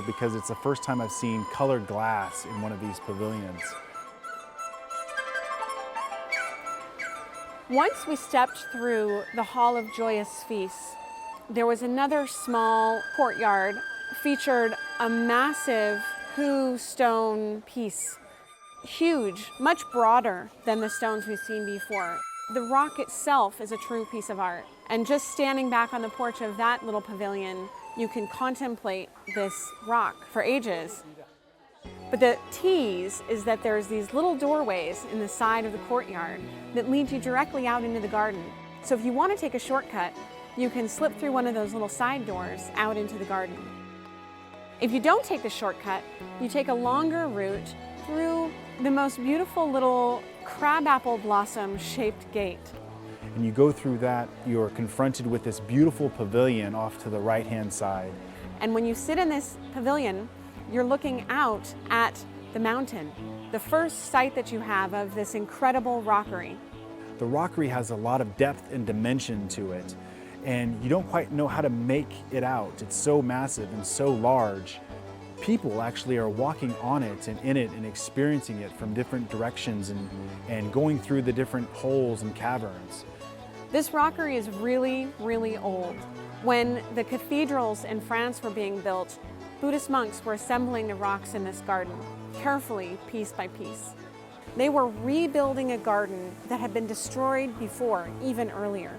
because it's the first time I've seen colored glass in one of these pavilions. Once we stepped through the Hall of Joyous Feasts, there was another small courtyard featured a massive Hu stone piece. Huge, much broader than the stones we've seen before. The rock itself is a true piece of art. And just standing back on the porch of that little pavilion, you can contemplate this rock for ages. But the tease is that there's these little doorways in the side of the courtyard that lead you directly out into the garden. So if you want to take a shortcut, you can slip through one of those little side doors out into the garden. If you don't take the shortcut, you take a longer route through the most beautiful little crabapple blossom shaped gate. And you go through that, you're confronted with this beautiful pavilion off to the right-hand side. And when you sit in this pavilion, you're looking out at the mountain, the first sight that you have of this incredible rockery. The rockery has a lot of depth and dimension to it, and you don't quite know how to make it out. It's so massive and so large. People actually are walking on it and in it and experiencing it from different directions and going through the different holes and caverns. This rockery is really, really old. When the cathedrals in France were being built, Buddhist monks were assembling the rocks in this garden, carefully, piece by piece. They were rebuilding a garden that had been destroyed before, even earlier.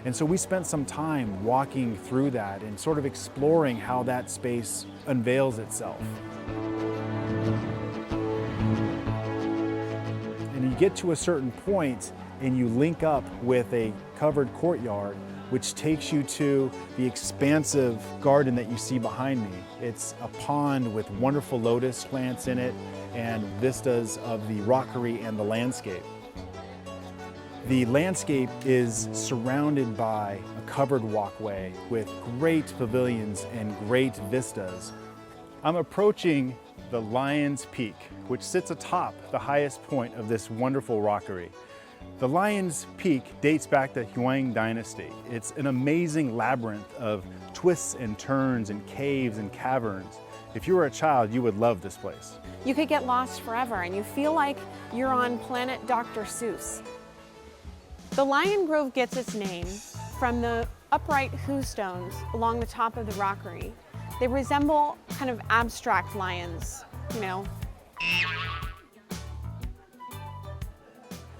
And so we spent some time walking through that and sort of exploring how that space unveils itself. And you get to a certain point and you link up with a covered courtyard which takes you to the expansive garden that you see behind me. It's a pond with wonderful lotus plants in it and vistas of the rockery and the landscape. The landscape is surrounded by a covered walkway with great pavilions and great vistas. I'm approaching the Lion's Peak, which sits atop the highest point of this wonderful rockery. The Lion's Peak dates back to the Yuan Dynasty. It's an amazing labyrinth of twists and turns and caves and caverns. If you were a child, you would love this place. You could get lost forever and you feel like you're on planet Dr. Seuss. The Lion Grove gets its name from the upright Hu stones along the top of the rockery. They resemble kind of abstract lions, you know.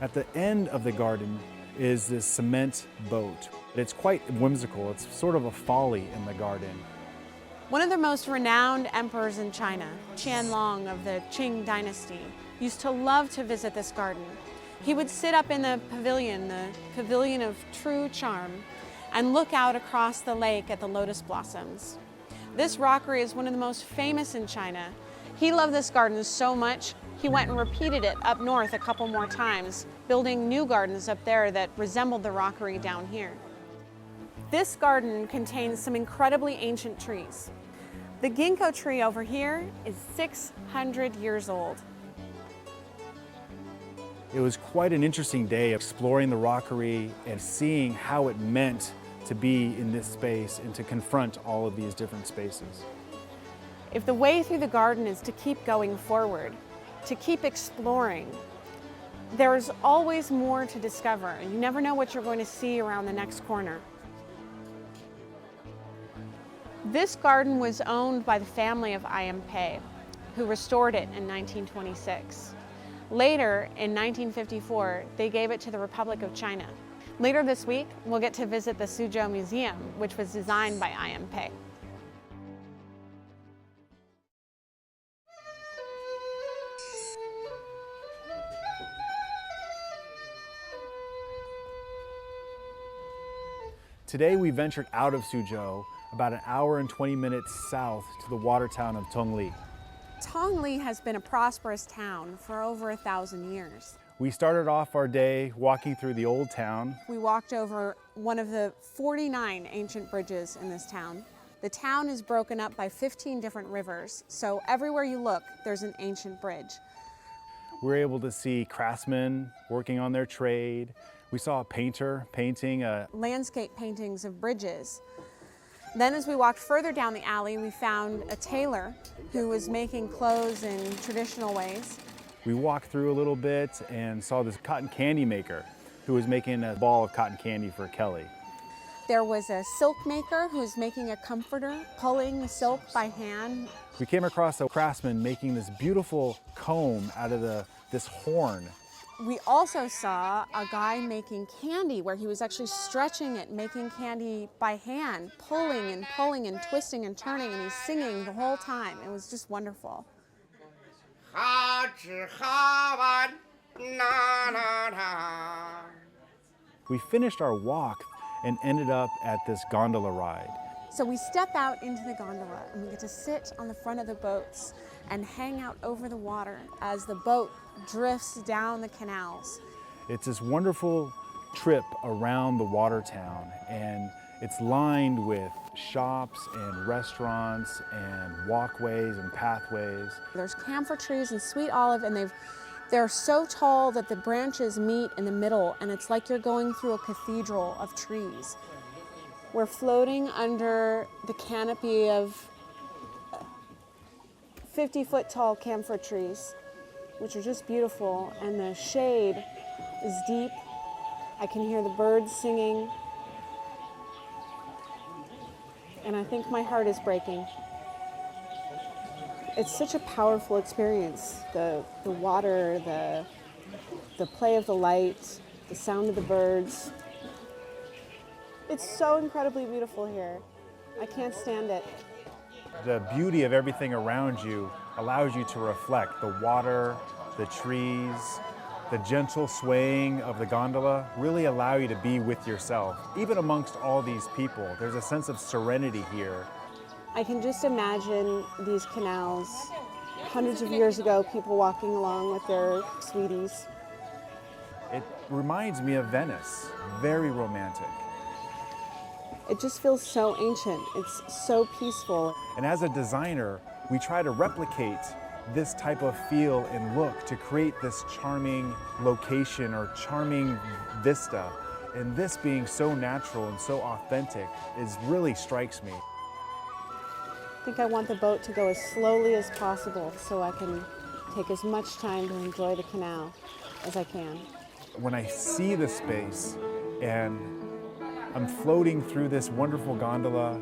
At the end of the garden is this cement boat. It's quite whimsical. It's sort of a folly in the garden. One of the most renowned emperors in China, Qianlong of the Qing dynasty, used to love to visit this garden. He would sit up in the pavilion of true charm, and look out across the lake at the lotus blossoms. This rockery is one of the most famous in China. He loved this garden so much, he went and repeated it up north a couple more times, building new gardens up there that resembled the rockery down here. This garden contains some incredibly ancient trees. The ginkgo tree over here is 600 years old. It was quite an interesting day exploring the rockery and seeing how it meant to be in this space and to confront all of these different spaces. If the way through the garden is to keep going forward, to keep exploring, there's always more to discover. You never know what you're going to see around the next corner. This garden was owned by the family of IMP, who restored it in 1926. Later, in 1954, they gave it to the Republic of China. Later this week, we'll get to visit the Suzhou Museum, which was designed by IMP. Today we ventured out of Suzhou, about an hour and 20 minutes south to the water town of Tongli. Tongli has been a prosperous town for over 1,000 years. We started off our day walking through the old town. We walked over one of the 49 ancient bridges in this town. The town is broken up by 15 different rivers, so everywhere you look, there's an ancient bridge. We were able to see craftsmen working on their trade. We saw a painter painting landscape paintings of bridges. Then as we walked further down the alley, we found a tailor who was making clothes in traditional ways. We walked through a little bit and saw this cotton candy maker who was making a ball of cotton candy for Kelly. There was a silk maker who was making a comforter, pulling the silk by hand. We came across a craftsman making this beautiful comb out of this horn. We also saw a guy making candy where he was actually stretching it, making candy by hand, pulling and twisting and turning, and he's singing the whole time. It was just wonderful. We finished our walk and ended up at this gondola ride. So we step out into the gondola and we get to sit on the front of the boats and hang out over the water as the boat drifts down the canals. It's this wonderful trip around the water town, and it's lined with shops and restaurants and walkways and pathways. There's camphor trees and sweet olive, and they're so tall that the branches meet in the middle, and it's like you're going through a cathedral of trees. We're floating under the canopy of 50-foot tall camphor trees, which are just beautiful, and the shade is deep. I can hear the birds singing, and I think my heart is breaking. It's such a powerful experience. The water, the play of the light, the sound of the birds. It's so incredibly beautiful here. I can't stand it. The beauty of everything around you allows you to reflect the water, the trees, the gentle swaying of the gondola really allow you to be with yourself. Even amongst all these people, there's a sense of serenity here. I can just imagine these canals. Hundreds of years ago, people walking along with their sweeties. It reminds me of Venice, very romantic. It just feels so ancient. It's so peaceful. And as a designer, we try to replicate this type of feel and look to create this charming location or charming vista. And this being so natural and so authentic really strikes me. I think I want the boat to go as slowly as possible so I can take as much time to enjoy the canal as I can. When I see the space and I'm floating through this wonderful gondola,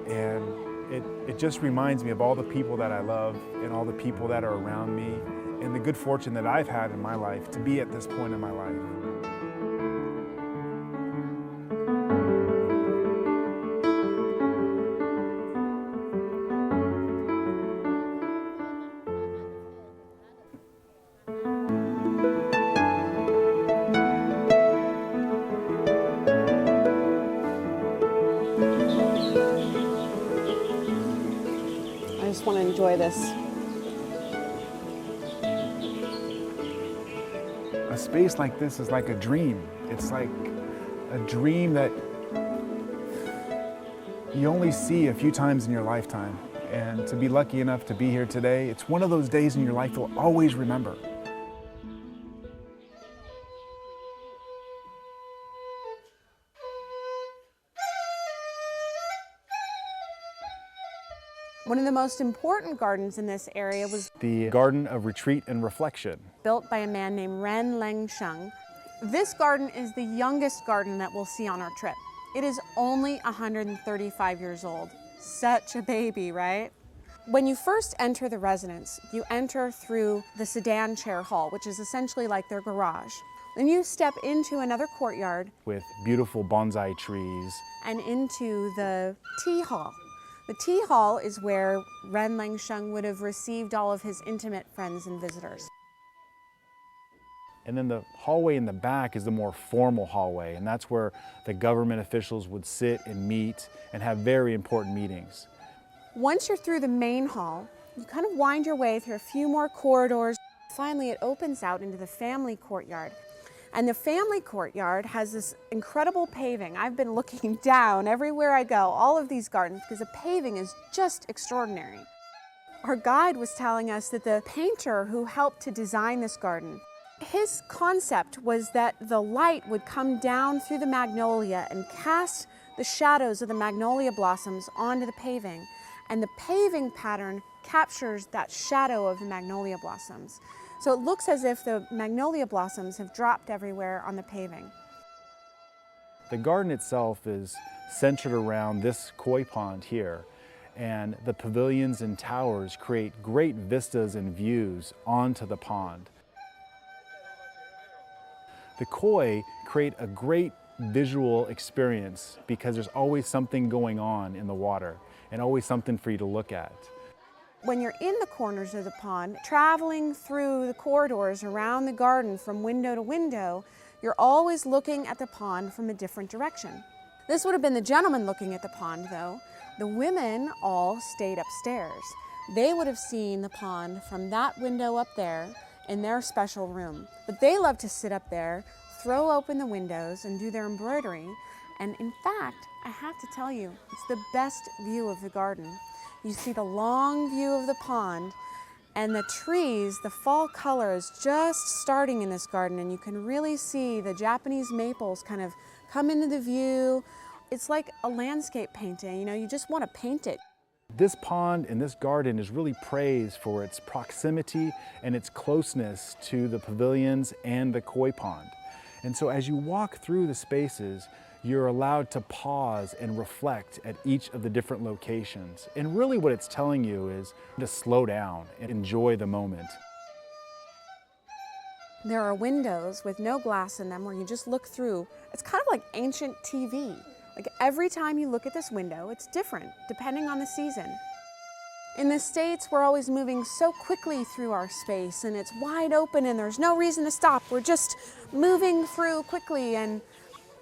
and it just reminds me of all the people that I love and all the people that are around me and the good fortune that I've had in my life to be at this point in my life. I just want to enjoy this. A space like this is like a dream. It's like a dream that you only see a few times in your lifetime. And to be lucky enough to be here today, it's one of those days in your life you'll always remember. One of the most important gardens in this area was The Garden of Retreat and Reflection. built by a man named Ren Lengsheng. This garden is the youngest garden that we'll see on our trip. It is only 135 years old. Such a baby, right? When you first enter the residence, you enter through the Sedan chair hall, which is essentially like their garage. Then you step into another courtyard With beautiful bonsai trees. and into the tea hall. The tea hall is where Ren Lengsheng would have received all of his intimate friends and visitors. And then the hallway in the back is the more formal hallway, and that's where the government officials would sit and meet and have very important meetings. Once you're through the main hall, you kind of wind your way through a few more corridors. Finally, it opens out into the family courtyard. And the family courtyard has this incredible paving. I've been looking down everywhere I go, all of these gardens, because the paving is just extraordinary. Our guide was telling us that the painter who helped to design this garden, his concept was that the light would come down through the magnolia and cast the shadows of the magnolia blossoms onto the paving, and the paving pattern captures that shadow of the magnolia blossoms. So it looks as if the magnolia blossoms have dropped everywhere on the paving. The garden itself is centered around this koi pond here, and the pavilions and towers create great vistas and views onto the pond. The koi create a great visual experience because there's always something going on in the water and always something for you to look at. When you're in the corners of the pond, traveling through the corridors around the garden from window to window, you're always looking at the pond from a different direction. This would have been the gentlemen looking at the pond, though. The women all stayed upstairs. They would have seen the pond from that window up there in their special room. But they love to sit up there, throw open the windows, and do their embroidery. And in fact, I have to tell you, it's the best view of the garden. You see the long view of the pond and the trees. The fall color is just starting in this garden, and you can really see the Japanese maples kind of come into the view. It's like a landscape painting, you know, you just want to paint it. This pond and this garden is really praised for its proximity and its closeness to the pavilions and the koi pond. And so as you walk through the spaces, you're allowed to pause and reflect at each of the different locations. And really what it's telling you is to slow down and enjoy the moment. There are windows with no glass in them where you just look through. It's kind of like ancient TV. Like every time you look at this window, it's different depending on the season. In the States, we're always moving so quickly through our space, and it's wide open and there's no reason to stop. We're just moving through quickly, and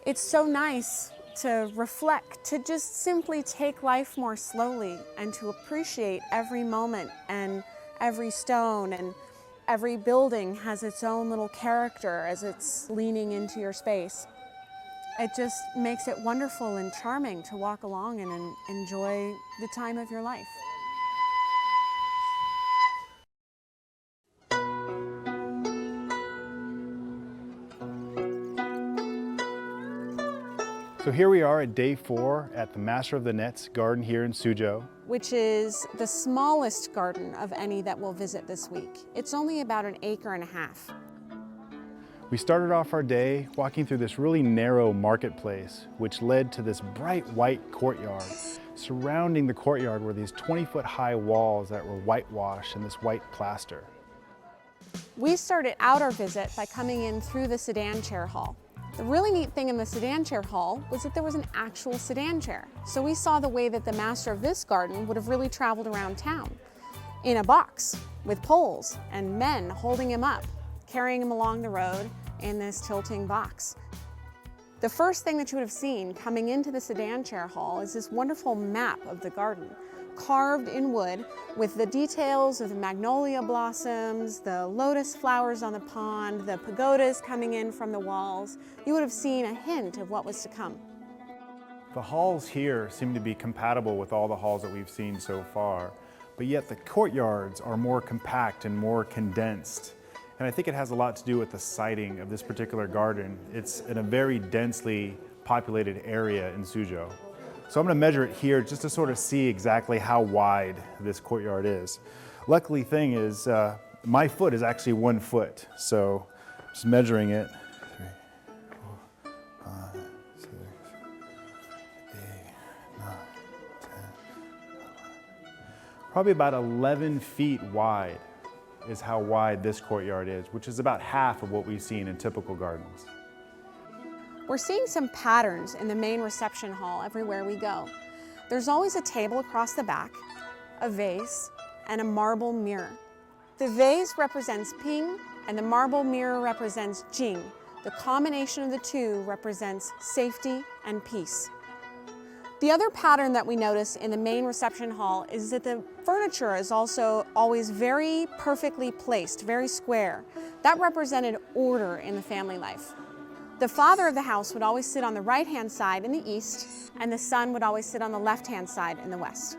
it's so nice to reflect, to just simply take life more slowly and to appreciate every moment and every stone, and every building has its own little character as it's leaning into your space. It just makes it wonderful and charming to walk along and enjoy the time of your life. So here we are at day 4 at the Master of the Nets garden here in Suzhou. Which is the smallest garden of any that we'll visit this week. It's only about 1.5 acres. We started off our day walking through this really narrow marketplace, which led to this bright white courtyard. Surrounding the courtyard were these 20-foot high walls that were whitewashed and this white plaster. We started out our visit by coming in through the sedan chair hall. The really neat thing in the sedan chair hall was that there was an actual sedan chair. So we saw the way that the master of this garden would have really traveled around town, in a box with poles and men holding him up, carrying him along the road in this tilting box. The first thing that you would have seen coming into the sedan chair hall is this wonderful map of the garden, carved in wood with the details of the magnolia blossoms, the lotus flowers on the pond, the pagodas coming in from the walls. You would have seen a hint of what was to come. The halls here seem to be compatible with all the halls that we've seen so far, but yet the courtyards are more compact and more condensed. And I think it has a lot to do with the siting of this particular garden. It's in a very densely populated area in Suzhou. So I'm going to measure it here just to sort of see exactly how wide this courtyard is. Luckily thing is, my foot is actually 1 foot, so just measuring it. 3, 4, 5, 6, 8, 9, 10, 11. Probably about 11 feet wide is how wide this courtyard is, which is about half of what we've seen in typical gardens. We're seeing some patterns in the main reception hall everywhere we go. There's always a table across the back, a vase, and a marble mirror. The vase represents Ping, and the marble mirror represents Jing. The combination of the two represents safety and peace. The other pattern that we notice in the main reception hall is that the furniture is also always very perfectly placed, very square. That represented order in the family life. The father of the house would always sit on the right-hand side in the east, and the son would always sit on the left-hand side in the west.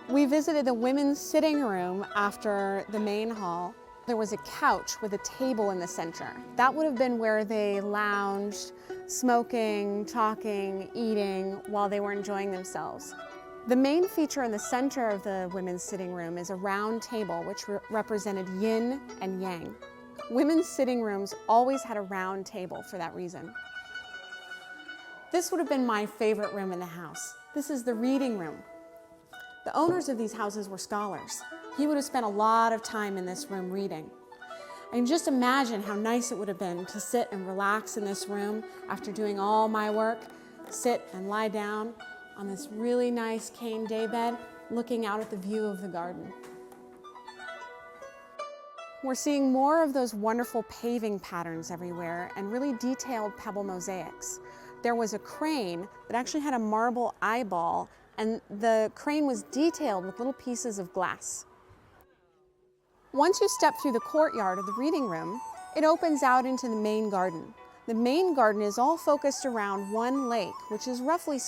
We visited the women's sitting room after the main hall, There was a couch with a table in the center. That would have been where they lounged, smoking, talking, eating while they were enjoying themselves. The main feature in the center of the women's sitting room is a round table which represented yin and yang. Women's sitting rooms always had a round table for that reason. This would have been my favorite room in the house. This is the reading room. The owners of these houses were scholars. He would have spent a lot of time in this room reading. I can just imagine how nice it would have been to sit and relax in this room after doing all my work, sit and lie down on this really nice cane daybed, looking out at the view of the garden. We're seeing more of those wonderful paving patterns everywhere and really detailed pebble mosaics. There was a crane that actually had a marble eyeball, and the crane was detailed with little pieces of glass. Once you step through the courtyard of the reading room, it opens out into the main garden. The main garden is all focused around one lake, which is roughly